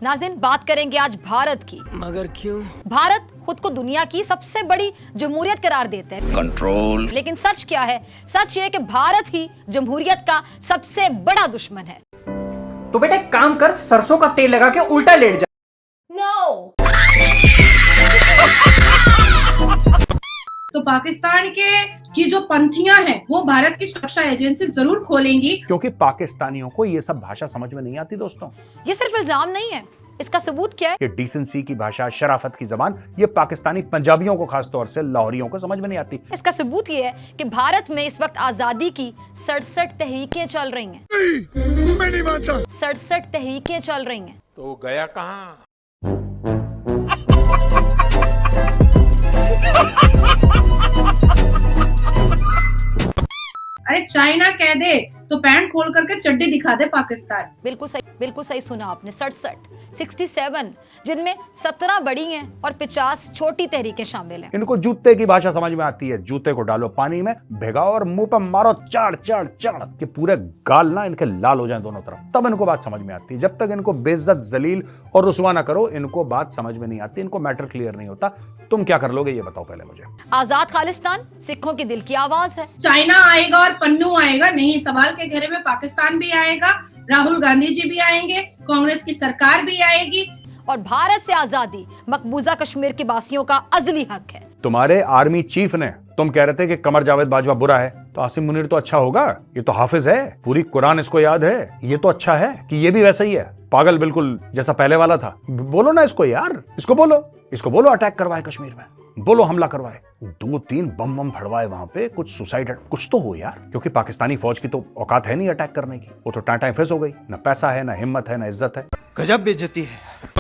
नाज़रीन, बात करेंगे आज भारत की। मगर क्यों? भारत खुद को दुनिया की सबसे बड़ी जमहूरियत करार देते हैं। कंट्रोल। लेकिन सच क्या है? सच ये कि भारत ही जमहूरियत का सबसे बड़ा दुश्मन है। तो बेटा एक काम कर, सरसों का तेल लगा के उल्टा लेट जा। नो। तो पाकिस्तान की जो पंथियां हैं वो भारत की सुरक्षा एजेंसी जरूर खोलेंगी, क्योंकि पाकिस्तानियों को ये सब भाषा समझ में नहीं आती दोस्तों। ये सिर्फ इल्जाम नहीं है, इसका सबूत क्या है? ये डिसेंसी की भाषा, शराफत की जबान, ये पाकिस्तानी पंजाबियों को, खासतौर से लाहौरियों को समझ में नहीं आती। इसका सबूत ये है कि भारत में इस वक्त आजादी की 67 तहरीकें चल रही हैं। मैं नहीं मानता। 67 तहरीकें चल रही हैं। तो गया कहाँ? अरे चाइना कह दे तो पैंट खोल करके चड्डी दिखा दे पाकिस्तान। बिल्कुल सही सुना आपने। 67 जिनमें 17 बड़ी हैं और 50 छोटी तहरीकें शामिल हैं। इनको जूते की भाषा समझ में आती है। जूते को डालो पानी में, भिगाओ और मुंह पर मारो चाड़ चाड़ चाड़ कि पूरे गाल ना इनके लाल हो जाएं दोनों तरफ, तब इनको बात समझ में आती है। जब तक इनको बेइज्जत, जलील और रुसवा ना करो, इनको बात समझ में नहीं आती, इनको मैटर क्लियर नहीं होता। तुम क्या कर लोगे ये बताओ पहले मुझे। आजाद खालिस्तान सिखों की दिल की आवाज है। चाइना आएगा और पन्नू आएगा नहीं, सवाल के घेरे में पाकिस्तान भी आएगा, राहुल गांधी जी भी आएंगे, कांग्रेस की सरकार भी आएगी। और भारत से आजादी मकबूजा कश्मीर के वासियों का अजली हक है। तुम्हारे आर्मी चीफ ने, तुम कह रहे थे कि कमर जावेद बाजवा बुरा है, तो आसिम मुनीर तो अच्छा होगा। ये तो हाफिज है, पूरी कुरान इसको याद है। ये तो अच्छा है कि ये भी वैसा ही है, पागल बिल्कुल जैसा पहले वाला था। बोलो ना इसको यार, इसको बोलो अटैक करवाए कश्मीर में, बोलो हमला करवाए, 2-3 बम फड़वाए वहां पे, कुछ सुसाइड, कुछ तो हो यार। क्योंकि पाकिस्तानी फौज की तो औकात है नहीं अटैक करने की। वो तो टाटा फेस हो गई, ना पैसा है, ना हिम्मत है, ना इज्जत है। गजब बेइज्जती है।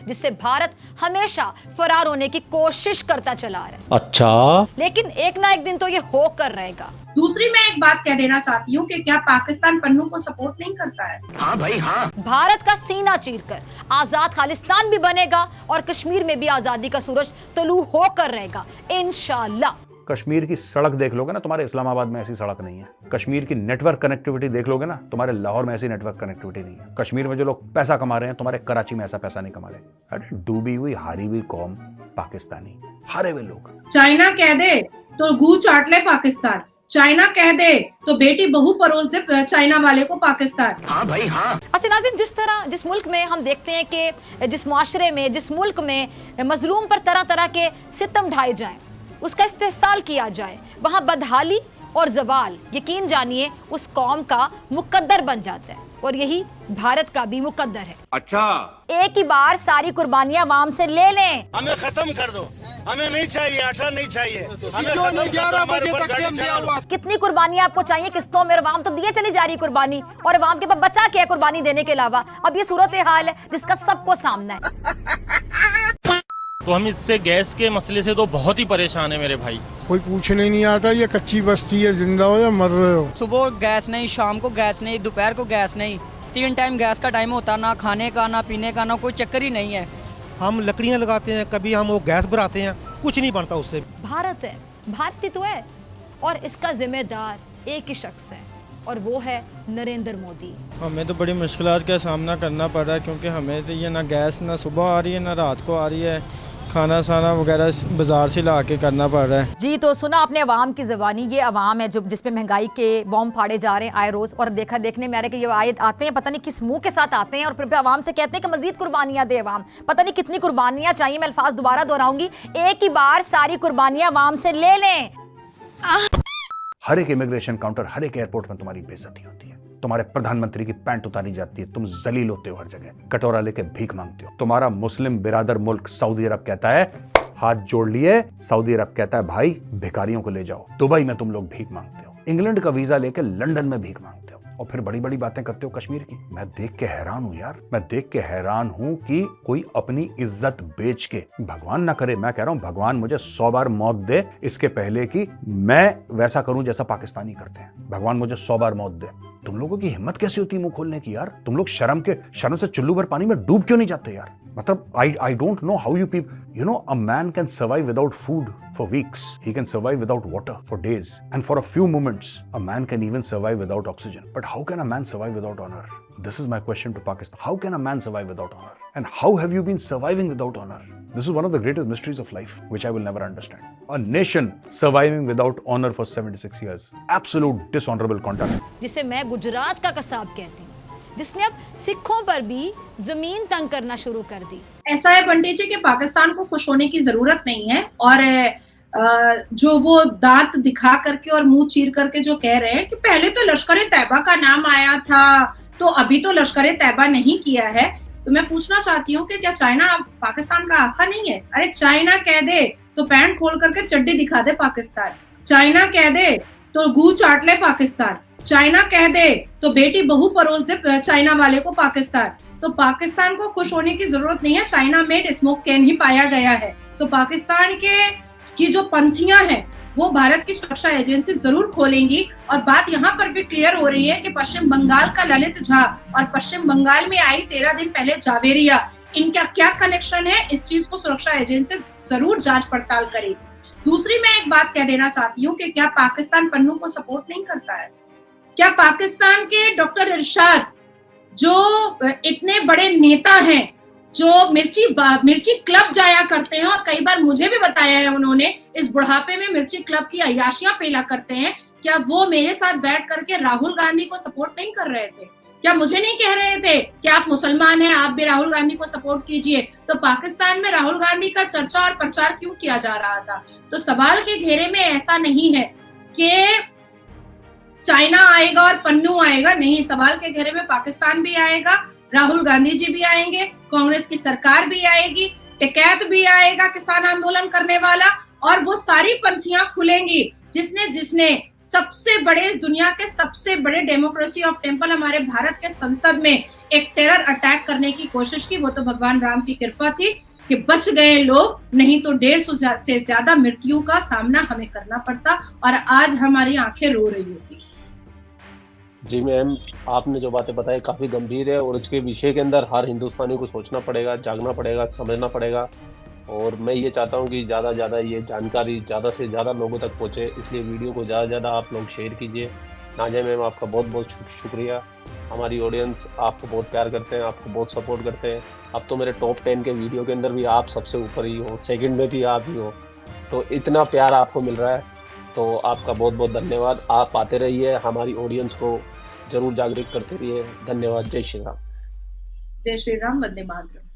जिससे भारत हमेशा फरार होने की कोशिश करता चला आ रहा है। अच्छा, लेकिन एक ना एक दिन तो ये होकर रहेगा। दूसरी मैं एक बात कह देना चाहती हूँ कि क्या पाकिस्तान पन्नू को सपोर्ट नहीं करता है? हाँ भाई हाँ। भारत का सीना चीरकर आजाद खालिस्तान भी बनेगा और कश्मीर में भी आजादी का सूरज तुलू होकर रहेगा इंशाल्लाह। कश्मीर की सड़क देख लोगे ना, तुम्हारे इस्लामाबाद में ऐसी सड़क नहीं है। कश्मीर की नेटवर्क कनेक्टिविटी देख लोगे ना, तुम्हारे लाहौर में ऐसी नेटवर्क कनेक्टिविटी नहीं है। कश्मीर में जो लोग पैसा कमा रहे हैं, तुम्हारे कराची में ऐसा पैसा नहीं कमा रहे। अरे डूबी हुई, हारी हुई कौम पाकिस्तानी, हारे हुए लोग। चाइना कह दे तो गू चाट ले पाकिस्तान, चाइना कह दे तो बेटी बहू परोस दे चाइना वाले को पाकिस्तान। हाँ भाई हाँ। अच्छा नाज़रीन, जिस मुल्क में हम देखते हैं कि जिस मुआशरे में, जिस मुल्क में मजलूम पर तरह तरह के सितम ढाए जाएं, उसका इस्तेहसाल किया जाए, वहां बदहाली और जवाल यकीन जानिए उस कौम का मुकद्दर बन जाता है। और यही भारत का भी मुकद्दर है। अच्छा, एक ही बार सारी कुर्बानियां अवाम से ले लें। हमें खत्म कर दो, हमें नहीं चाहिए, 18 नहीं चाहिए, हमें खत्म 11 बजे तक क्यों दिया हुआ? कितनी कुर्बानियां आपको चाहिए किस्तों में? अवाम तो दिए चली जा रही कुर्बानी, और अवाम के पास बचा क्या है कुर्बानी देने के अलावा? अब ये सूरत हाल है जिसका सबको सामना है। तो हम इससे गैस के मसले से तो बहुत ही परेशान है मेरे भाई। कोई पूछने नहीं आता ये कच्ची बस्ती है, जिंदा हो या मर रहे हो। सुबह गैस नहीं, शाम को गैस नहीं, दोपहर को गैस नहीं, 3 टाइम गैस का टाइम होता, ना खाने का ना पीने का, ना कोई चक्कर ही नहीं है। हम लकड़ियाँ लगाते हैं, कभी हम वो गैस भराते हैं, कुछ नहीं बनता उससे। भारत है, भारत ही तो है, और इसका जिम्मेदार एक ही शख्स है और वो है नरेंद्र मोदी। हमें तो बड़ी मुश्किलात का सामना करना पड़ रहा है, क्योंकि हमें तो ये ना गैस ना सुबह आ रही है ना रात को आ रही है, खाना साना वगैरह बाजार से ला के करना पड़ रहा है। जी तो सुना आपने अवाम की ज़बानी। ये अवाम है जो जिसपे महंगाई के बॉम्ब फाड़े जा रहे हैं आए रोज़, और देखने में आ रहा है कि ये आते हैं, पता नहीं किस मुंह के साथ आते हैं, और फिर अवाम से कहते हैं कि मजीद कुर्बानियाँ दे अवाम। पता नहीं कितनी कुर्बानियाँ चाहिए, मैं अल्फाज दोबारा दोहराऊंगी, एक ही बार सारी कुर्बानियाँ अवाम से ले लें। हर एक इमिग्रेशन काउंटर, हर एक एयरपोर्ट में तुम्हारी बेइज्जती होती है। तुम्हारे प्रधानमंत्री की पैंट उतारी जाती है, तुम जलील होते हो, हर जगह कटोरा लेके भीख मांगते हो। तुम्हारा मुस्लिम बिरादर मुल्क सऊदी अरब कहता है हाथ जोड़ लिए, सऊदी अरब कहता है भाई भिखारियों को ले जाओ। दुबई में तुम लोग भीख मांगते हो, इंग्लैंड का वीजा लेके लंदन में भीख मांगते हो, और फिर बड़ी बड़ी बातें करते हो कश्मीर की। मैं देख के हैरान हूं यार, मैं देख के हैरान हूं कि कोई अपनी इज्जत बेच के, भगवान ना करे, मैं कह रहा हूं भगवान मुझे 100 बार मौत दे इसके पहले कि मैं वैसा करूं जैसा पाकिस्तानी करते हैं। भगवान मुझे 100 बार मौत दे। तुम लोगों की हिम्मत कैसी होती है मुंह खोलने की यार? तुम लोग शर्म से चुल्लू भर पानी में डूब क्यों नहीं जाते यार? मतलब I don't know how you people, you know, a man can survive without food for weeks. He can survive without water for days. And for a few moments, a man can even survive without oxygen. But how can a man survive without honor? This is my question to Pakistan. How can a man survive without honor? And how have you been surviving without honor? This is one of the greatest mysteries of life, which I will never understand. A nation surviving without honor for 76 years. Absolute dishonorable conduct. जिसे मैं गुजरात का कसाब कहती हूँ, जिसने अब सिखों पर भी जमीन तंग करना शुरू कर दी। ऐसा है पंडित जी कि पाकिस्तान को खुश होने की जरूरत नहीं है, और जो वो दांत दिखा करके और मुंह चीर करके जो कह रहे हैं कि पहले तो लश्कर तैयबा का नाम आया था, तो अभी तो लश्कर तैयबा नहीं किया है, तो मैं पूछना चाहती हूँ कि क्या चाइना पाकिस्तान का आका नहीं है? अरे चाइना कह दे तो पैंट खोल करके चड्डी दिखा दे पाकिस्तान, चाइना कह दे तो गू चाट ले पाकिस्तान, चाइना कह दे तो बेटी बहू परोस दे चाइना वाले को पाकिस्तान। तो पाकिस्तान को खुश होने की जरूरत नहीं है, China made smoke can he पाया गया है। तो पाकिस्तान की जो पंथियां हैं वो भारत की सुरक्षा एजेंसी जरूर खोलेंगी। और बात यहाँ पर भी क्लियर हो रही है कि पश्चिम बंगाल का ललित झा और पश्चिम बंगाल में आई 13 दिन पहले जावेरिया, इनका क्या कनेक्शन है, इस चीज को सुरक्षा एजेंसी जरूर जांच पड़ताल करेगी। दूसरी मैं एक बात कह देना चाहती हूँ कि क्या पाकिस्तान पन्नू को सपोर्ट नहीं करता है? क्या पाकिस्तान के डॉक्टर इरशाद जो इतने बड़े नेता हैं, जो मिर्ची क्लब जाया करते हैं, और कई बार मुझे भी बताया है उन्होंने इस बुढ़ापे में मिर्ची क्लब की अय्याशियां पेला करते हैं, क्या वो मेरे साथ बैठ करके राहुल गांधी को सपोर्ट नहीं कर रहे थे? क्या मुझे नहीं कह रहे थे कि आप मुसलमान हैं, आप भी राहुल गांधी को सपोर्ट कीजिए? तो पाकिस्तान में राहुल गांधी का चर्चा और प्रचार क्यों किया जा रहा था? तो सवाल के घेरे में ऐसा नहीं है कि चाइना आएगा और पन्नू आएगा, नहीं, सवाल के घेरे में पाकिस्तान भी आएगा, राहुल गांधी जी भी आएंगे, कांग्रेस की सरकार भी आएगी, टिकैत भी आएगा किसान आंदोलन करने वाला, और वो सारी पंथियां खुलेंगी जिसने सबसे बड़े, इस दुनिया के सबसे बड़े डेमोक्रेसी ऑफ टेम्पल हमारे भारत के संसद में एक टेरर अटैक करने की कोशिश की। वो तो भगवान राम की कृपा थी कि बच गए लोग, नहीं तो 150 से ज्यादा मृत्युओं का सामना हमें करना पड़ता और आज हमारी आंखें रो रही होती। जी मैम, आपने जो बातें बताई काफ़ी गंभीर है और इसके विषय के अंदर हर हिंदुस्तानी को सोचना पड़ेगा, जागना पड़ेगा, समझना पड़ेगा। और मैं ये चाहता हूँ कि ज़्यादा से ज़्यादा ये जानकारी ज़्यादा से ज़्यादा लोगों तक पहुँचे, इसलिए वीडियो को ज़्यादा से ज़्यादा आप लोग शेयर कीजिए। नाज़िया मैम, आपका बहुत बहुत शुक्रिया। हमारी ऑडियंस आपको बहुत प्यार करते हैं, आपको बहुत सपोर्ट करते हैं। अब तो मेरे टॉप 10 के वीडियो के अंदर भी आप सबसे ऊपर ही हो, सेकंड में भी आप ही हो, तो इतना प्यार आपको मिल रहा है, तो आपका बहुत बहुत धन्यवाद। आप आते रहिए, हमारी ऑडियंस को जरूर जागरूक करते रहिए। धन्यवाद। जय श्री राम। जय श्री राम। वंदे मातरम।